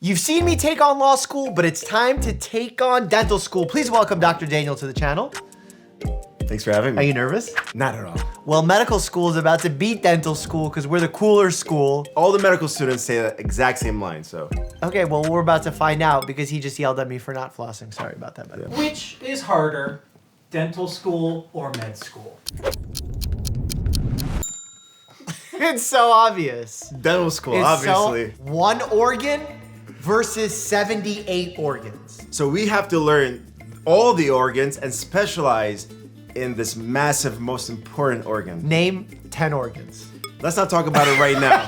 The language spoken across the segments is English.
You've seen me take on law school, but it's time to take on dental school. Please welcome Dr. Daniel to the channel. Thanks for having me. Are you nervous? Not at all. Well, medical school is about to beat dental school because we're the cooler school. All the medical students say the exact same line, so. Okay, well, we're about to find out because he just yelled at me for not flossing. Sorry about that, buddy. Which is harder, dental school or med school? It's so obvious. Dental school, It's obviously. So, one organ versus 78 organs. So we have to learn all the organs and specialize in this massive, most important organ. Name 10 organs. Let's not talk about it right now.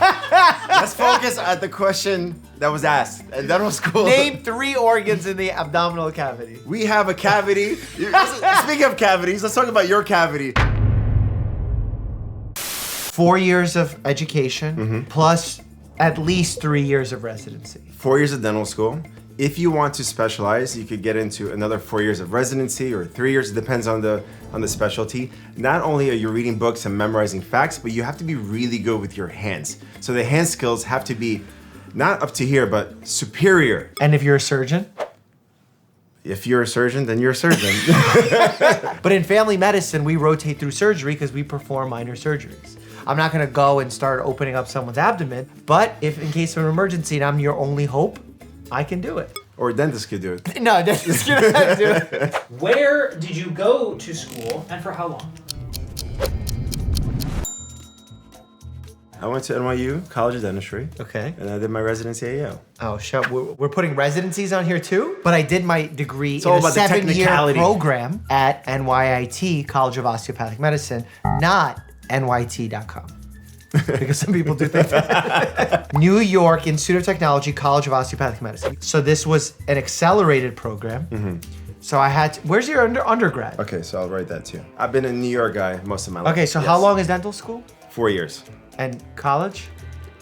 Let's focus on the question that was asked in dental school. Name 3 organs in the abdominal cavity. We have a cavity. Speaking of cavities, let's talk about your cavity. 4 years of education plus at least 3 years of residency. 4 years of dental school. If you want to specialize, you could get into another 4 years of residency or 3 years. It depends on the specialty. Not only are you reading books and memorizing facts, but you have to be really good with your hands. So the hand skills have to be not up to here, but superior. And if you're a surgeon? If you're a surgeon, then you're a surgeon. But in family medicine, we rotate through surgery because we perform minor surgeries. I'm not gonna go and start opening up someone's abdomen, but if in case of an emergency and I'm your only hope, I can do it. Or a dentist could do it. No, dentist cannot do it. Where did you go to school and for how long? I went to NYU, College of Dentistry, Okay. and I did my residency at Yale. Oh, shit. We're putting residencies on here too? But I did my degree in all a about the 7-year technicality. program at NYIT, College of Osteopathic Medicine, not NYT.com. Because some people do think that. New York Institute of Technology, College of Osteopathic Medicine. So this was an accelerated program. So I had to, where's your undergrad? Okay, so I'll write that too. I've been a New York guy most of my life. Okay, so Yes. how long is dental school? 4 years. And college?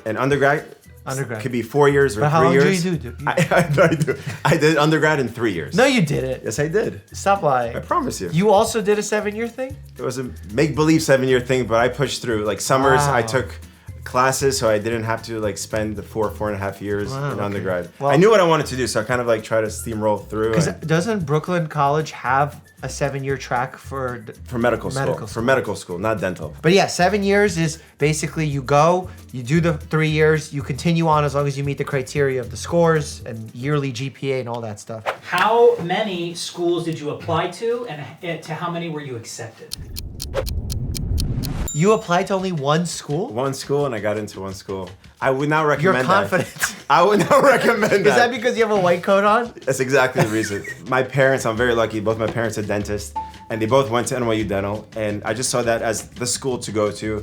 And undergrad? Undergrad. Could be 4 years or But how 3 long years. do you do? I do. I did undergrad in 3 years. No, you didn't. Yes, I did. Stop lying. I promise you. You also did a 7-year thing? It was a make-believe 7-year thing, but I pushed through. Like summers, I Wow. took classes, so I didn't have to like spend the 4.5 years Wow, in okay. undergrad. Well- I knew what I wanted to do, so I kind of like try to steamroll through. Because and- doesn't Brooklyn College have a 7-year track for? for medical school. Medical For school. medical school, not dental. But yeah, 7 years is basically you go, you do the 3 years, you continue on as long as you meet the criteria of the scores and yearly GPA and all that stuff. How many schools did you apply to and to how many were you accepted? You applied to only one school? One school, and I got into one school. I would not You're recommend confident. that. I would not recommend Is that because you have a white coat on? That's exactly the reason. My parents, I'm very lucky, both my parents are dentists, and they both went to NYU Dental, and I just saw that as the school to go to.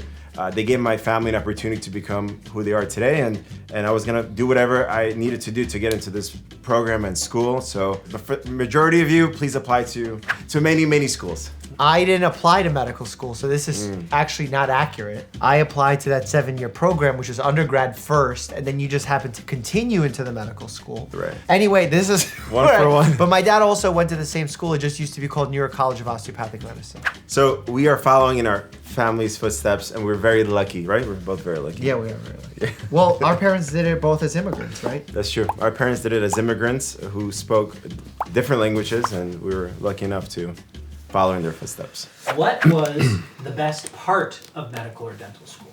They gave my family an opportunity to become who they are today, and I was gonna do whatever I needed to do to get into this program and school. So the majority of you, please apply to many schools. I didn't apply to medical school, so this is actually not accurate. I applied to that 7-year program, which is undergrad first, and then you just happen to continue into the medical school. Right. Anyway, this is One for one. But my dad also went to the same school. It just used to be called New York College of Osteopathic Medicine. So we are following in our family's footsteps, and we're very lucky, right? We're both very lucky. Yeah, we are really. Well, our parents did it both as immigrants, right? That's true. Our parents did it as immigrants who spoke different languages, and we were lucky enough to follow in their footsteps. What was the best part of medical or dental school?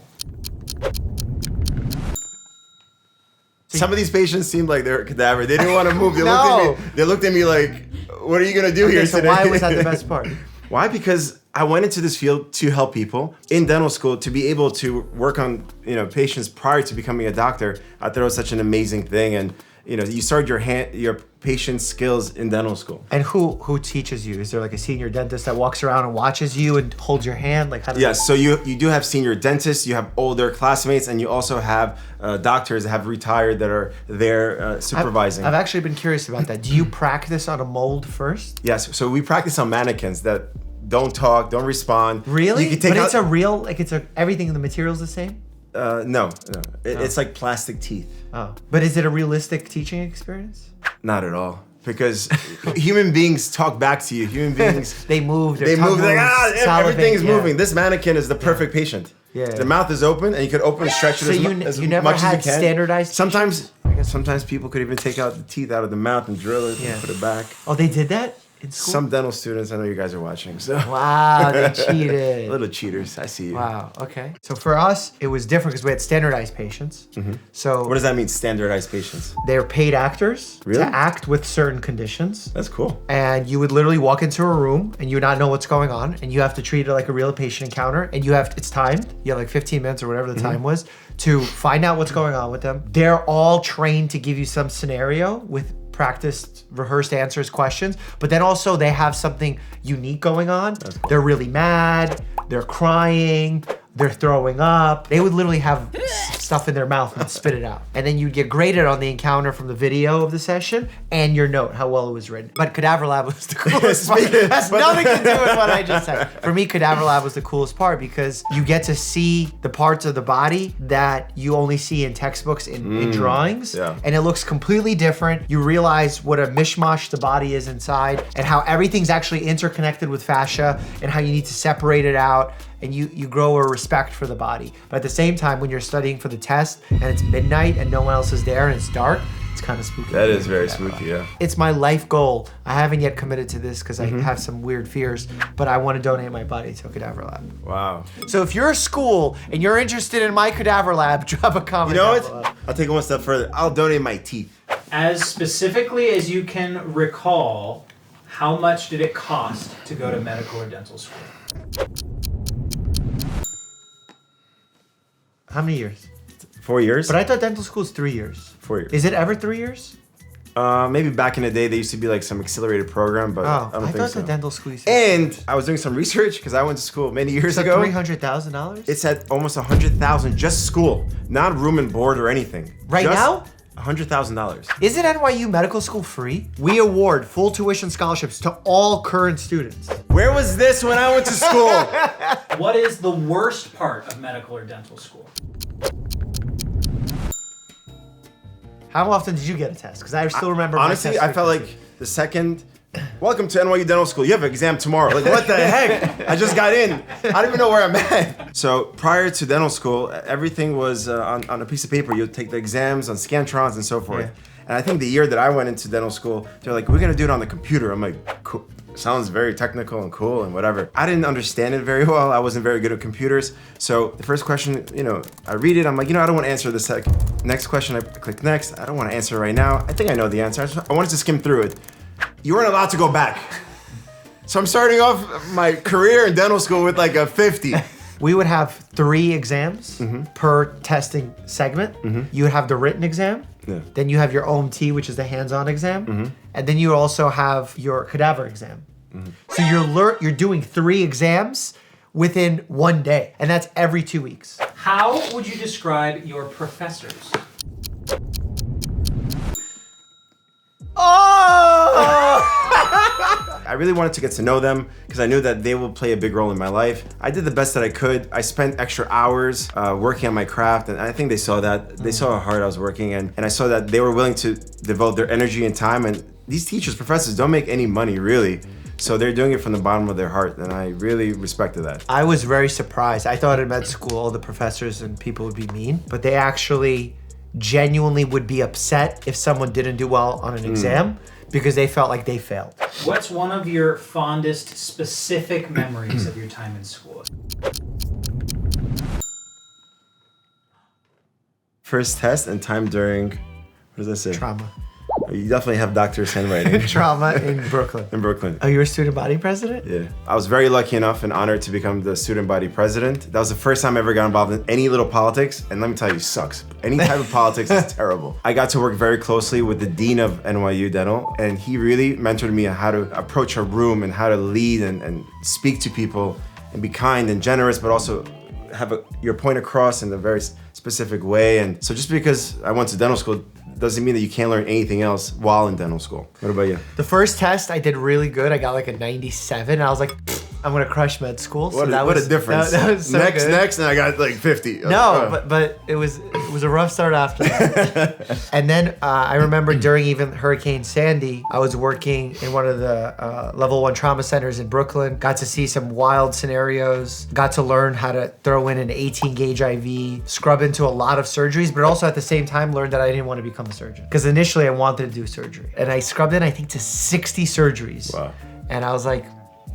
Some of these patients seemed like they were a cadaver. They didn't want to move. No. They looked at me like, what are you going to do here So today? why was that the best part? Why? Because I went into this field to help people in dental school, to be able to work on patients prior to becoming a doctor. I thought it was such an amazing thing, and you start your patient skills in dental school. And who teaches you? Is there like a senior dentist that walks around and watches you and holds your hand? Like how does Yes, so you do have senior dentists, you have older classmates, and you also have doctors that have retired that are there supervising. I've actually been curious about that. Do you practice on a mold first? Yes, so we practice on mannequins that don't talk, don't respond. Really? You can take But out, it's a real, like everything in the material's the same? no. It's like plastic teeth. Oh. But is it a realistic teaching experience? Not at all. Because human beings talk back to you. Human beings, They move, their they tongue move, like, moves, salivate, everything's yeah. moving. This mannequin is the perfect patient. Yeah. The mouth is open, and you could open and stretch it So as you never much had as you can. standardized. Sometimes people could even take out the teeth out of the mouth and drill it and put it back. Oh, they did that in school. Some dental students, I know you guys are watching, so. Wow, they cheated. Little cheaters, I see you. Wow. Okay. So for us, it was different because we had standardized patients. So What does that mean, standardized patients? they're paid actors Really? to act with certain conditions. That's cool. And you would literally walk into a room and you would not know what's going on, and you have to treat it like a real patient encounter, and it's timed. You have like 15 minutes or whatever the time was to find out what's going on with them. They're all trained to give you some scenario with practiced, rehearsed answers, questions, but then also they have something unique going on. Cool. They're really mad, they're crying, they're throwing up. They would literally have stuff in their mouth and spit it out. And then you'd get graded on the encounter from the video of the session and your note, how well it was written. But Cadaver Lab was the coolest part. Has nothing to do with what I just said. For me, Cadaver Lab was the coolest part because you get to see the parts of the body that you only see in textbooks, in drawings. Yeah. And it looks completely different. You realize what a mishmash the body is inside and how everything's actually interconnected with fascia and how you need to separate it out. And you grow a respect for the body. But at the same time, when you're studying for the test and it's midnight and no one else is there and it's dark, it's kind of spooky. That is very spooky, yeah. It's my life goal. I haven't yet committed to this because I have some weird fears, but I want to donate my body to a Cadaver Lab. Wow. So if you're a school and you're interested in my Cadaver Lab, drop a comment. You know down below. what? I'll take it one step further. I'll donate my teeth. As specifically as you can recall, how much did it cost to go to medical or dental school? How many years? 4 years? But I thought dental school is 3 years. 4 years. Is it ever 3 years? Maybe back in the day, there used to be like some accelerated program, but Oh, I don't think thought so. the dental school used to And I was doing some research because I went to school many years ago. $300,000? It's at almost 100,000 just school, not room and board or anything. Right Just now? $100,000. Isn't NYU medical school free? We award full tuition scholarships to all current students. Where was this when I went to school? What is the worst part of medical or dental school? How often did you get a test? Because I still remember my Honestly, test I felt frequency. like the second. Welcome to NYU Dental School. You have an exam tomorrow. Like, what the heck? I just got in. I don't even know where I'm at. So prior to dental school, everything was on a piece of paper. You'd take the exams on Scantrons and so forth. Yeah. And I think the year that I went into dental school, they're like, we're going to do it on the computer. I'm like, cool. Sounds very technical and cool and whatever. I didn't understand it very well. I wasn't very good at computers. So the first question, I read it. I'm like, I don't want to answer this. Next question, I click next. I don't want to answer right now. I think I know the answer. I wanted to skim through it. You weren't allowed to go back. So I'm starting off my career in dental school with like a 50. We would have 3 exams per testing segment. You would have the written exam. Yeah. Then you have your OMT, which is the hands-on exam. And then you also have your cadaver exam. So you're doing 3 exams within 1 day. And that's every 2 weeks. How would you describe your professors? Oh! I really wanted to get to know them because I knew that they will play a big role in my life. I did the best that I could. I spent extra hours working on my craft, and I think they saw that. They saw how hard I was working, and I saw that they were willing to devote their energy and time. And these teachers, professors, don't make any money, really. So they're doing it from the bottom of their heart, and I really respected that. I was very surprised. I thought in med school all the professors and people would be mean, but they actually genuinely would be upset if someone didn't do well on an exam because they felt like they failed. What's one of your fondest specific memories of your time in school? First test and time during, what does that say? Trauma. You definitely have doctor's handwriting. Trauma in Brooklyn. In Brooklyn. Oh, you were student body president? Yeah. I was very lucky enough and honored to become the student body president. That was the first time I ever got involved in any little politics, and let me tell you, it sucks. Any type of politics is terrible. I got to work very closely with the dean of NYU Dental, and he really mentored me on how to approach a room and how to lead and speak to people and be kind and generous, but also have your point across in a very specific way. And so just because I went to dental school doesn't mean that you can't learn anything else while in dental school. What about you? The first test I did really good. I got like a 97. I was like, I'm gonna crush med school. So What a difference. That was so next, good. and I got like 50. No, but it was a rough start after that. And then I remember during even Hurricane Sandy, I was working in one of the level 1 trauma centers in Brooklyn. Got to see some wild scenarios. Got to learn how to throw in an 18 gauge IV, scrub into a lot of surgeries, but also at the same time learned that I didn't want to become a surgeon. Because initially I wanted to do surgery. And I scrubbed in, I think, to 60 surgeries. Wow. And I was like,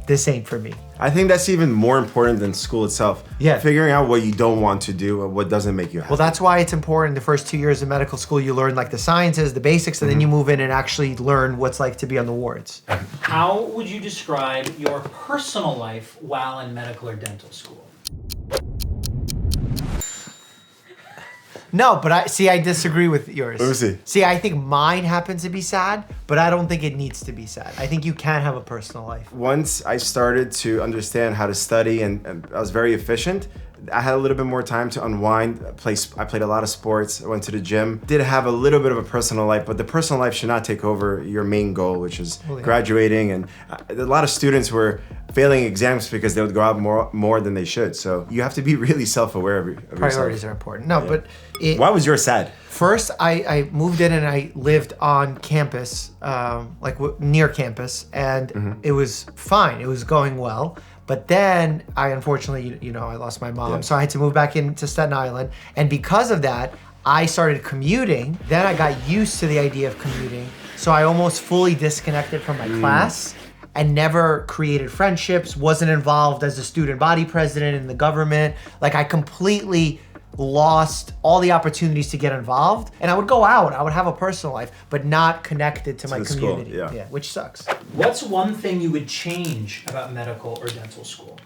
this ain't for me. I think that's even more important than school itself. Yeah. Figuring out what you don't want to do or what doesn't make you happy. Well, that's why it's important the first 2 years of medical school, you learn like the sciences, the basics, and then you move in and actually learn what's like to be on the wards. How would you describe your personal life while in medical or dental school? No, but I disagree with yours. Let me see. See, I think mine happens to be sad, but I don't think it needs to be sad. I think you can have a personal life. Once I started to understand how to study and I was very efficient, I had a little bit more time to unwind. I played a lot of sports. I went to the gym. Did have a little bit of a personal life, but the personal life should not take over your main goal, which is graduating. And a lot of students were failing exams because they would go out more than they should. So you have to be really self-aware of yourself. Priorities are important. No, but Why was yours sad? First, I moved in and I lived on campus, near campus, and it was fine. It was going well. But then I unfortunately, I lost my mom. So I had to move back into Staten Island. And because of that, I started commuting. Then I got used to the idea of commuting. So I almost fully disconnected from my class and never created friendships, wasn't involved as a student body president in the government. Like I completely lost all the opportunities to get involved. And I would go out, I would have a personal life, but not connected to my community. School, yeah, which sucks. What's one thing you would change about medical or dental school?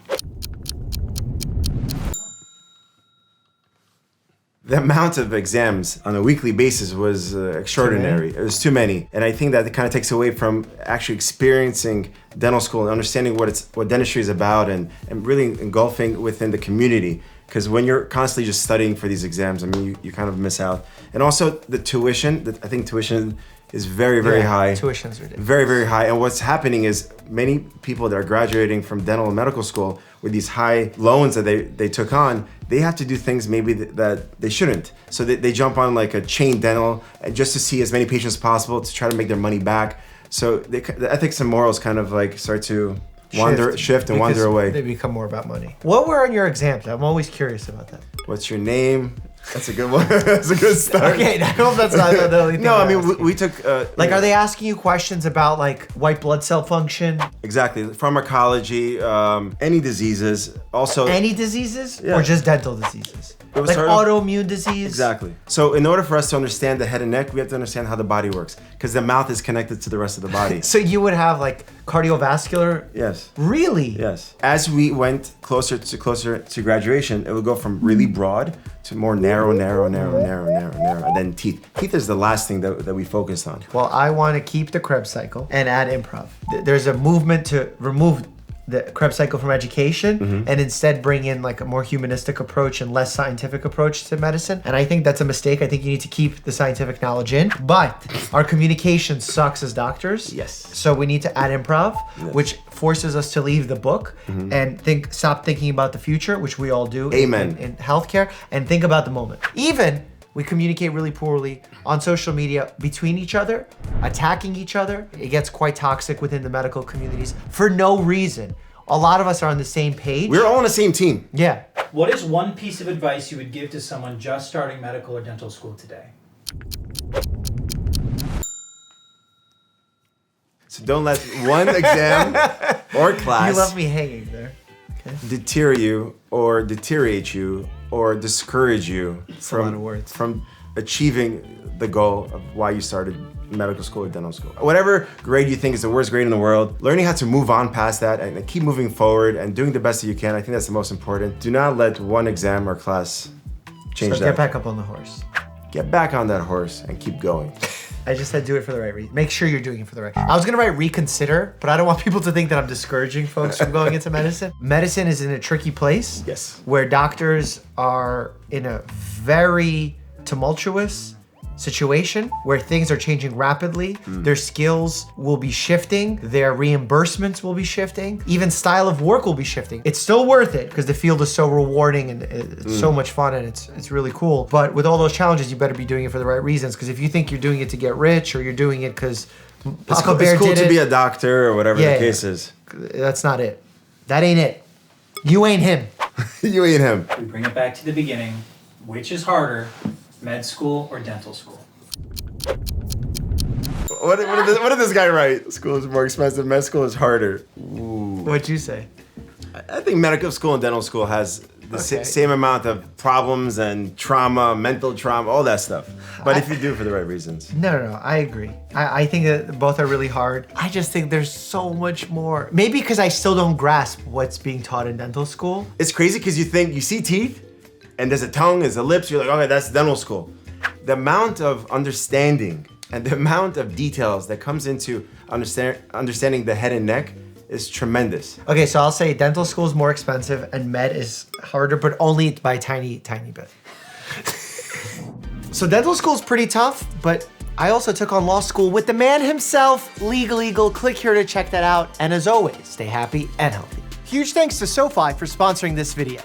The amount of exams on a weekly basis was extraordinary. It was too many. And I think that it kind of takes away from actually experiencing dental school and understanding what dentistry is about and really engulfing within the community. Because when you're constantly just studying for these exams, I mean, you kind of miss out. And also the tuition, I think tuition is very, very high. Tuition's ridiculous. Very, very high. And what's happening is many people that are graduating from dental and medical school with these high loans that they took on, they have to do things maybe that they shouldn't. So they jump on like a chain dental just to see as many patients as possible to try to make their money back. So the ethics and morals kind of like start to shift and wander away. They become more about money. What were on your exams? I'm always curious about that. What's your name? That's a good one. That's a good start. Okay, I hope that's not the only thing. No, I mean, we took... are they asking you questions about like white blood cell function? Exactly. Pharmacology, any diseases. Also... Any diseases? Yeah. Or just dental diseases? It was Like sort of- autoimmune disease? Exactly. So in order for us to understand the head and neck, we have to understand how the body works. Because the mouth is connected to the rest of the body. So you would have like cardiovascular? Yes. Really? Yes. As we went closer to graduation, it would go from really broad to more narrow, and then teeth. Teeth is the last thing that we focused on. Well, I want to keep the Krebs cycle and add improv. There's a movement to remove the Krebs cycle from education and instead bring in like a more humanistic approach and less scientific approach to medicine. And I think that's a mistake. I think you need to keep the scientific knowledge in. But our communication sucks as doctors. Yes. So we need to add improv, which forces us to leave the book and stop thinking about the future, which we all do Amen. in healthcare, and think about the moment. Even we communicate really poorly on social media between each other, attacking each other. It gets quite toxic within the medical communities for no reason. A lot of us are on the same page. We're all on the same team. Yeah. What is one piece of advice you would give to someone just starting medical or dental school today? So don't let one exam or class You left me hanging there. Okay. deter you or deteriorate you or discourage you a lot of words. from achieving the goal of why you started medical school or dental school. Whatever grade you think is the worst grade in the world, learning how to move on past that and keep moving forward and doing the best that you can, I think that's the most important. Do not let one exam or class change So that. get back up on the horse. Get back on that horse and keep going. I just said do it for the right reason. Make sure you're doing it for the right. I was gonna write reconsider, but I don't want people to think that I'm discouraging folks from going into medicine. Medicine is in a tricky place. Yes. Where doctors are in a very tumultuous, situation where things are changing rapidly. Their skills will be shifting, their reimbursements will be shifting, even style of work will be shifting. It's still worth it because the field is so rewarding and it's so much fun and it's really cool. But with all those challenges, you better be doing it for the right reasons, because if you think you're doing it to get rich or you're doing it because Papa Bear It's cool did to it, be a doctor or whatever the case is. that's not it. That ain't it. You ain't him. You ain't him. We bring it back to the beginning. Which is harder, med school or dental school? What did this guy write? School is more expensive, med school is harder. What'd you say? I think medical school and dental school has the same amount of problems and trauma, mental trauma, all that stuff. But if you do it for the right reasons. No, I agree. I think that both are really hard. I just think there's so much more. Maybe because I still don't grasp what's being taught in dental school. It's crazy because you see teeth, and there's a tongue, there's a lips, you're like, okay, that's dental school. The amount of understanding and the amount of details that comes into understanding the head and neck is tremendous. Okay, so I'll say dental school is more expensive and med is harder, but only by a tiny, tiny bit. So dental school is pretty tough, but I also took on law school with the man himself, Legal Eagle. Click here to check that out. And as always, stay happy and healthy. Huge thanks to SoFi for sponsoring this video.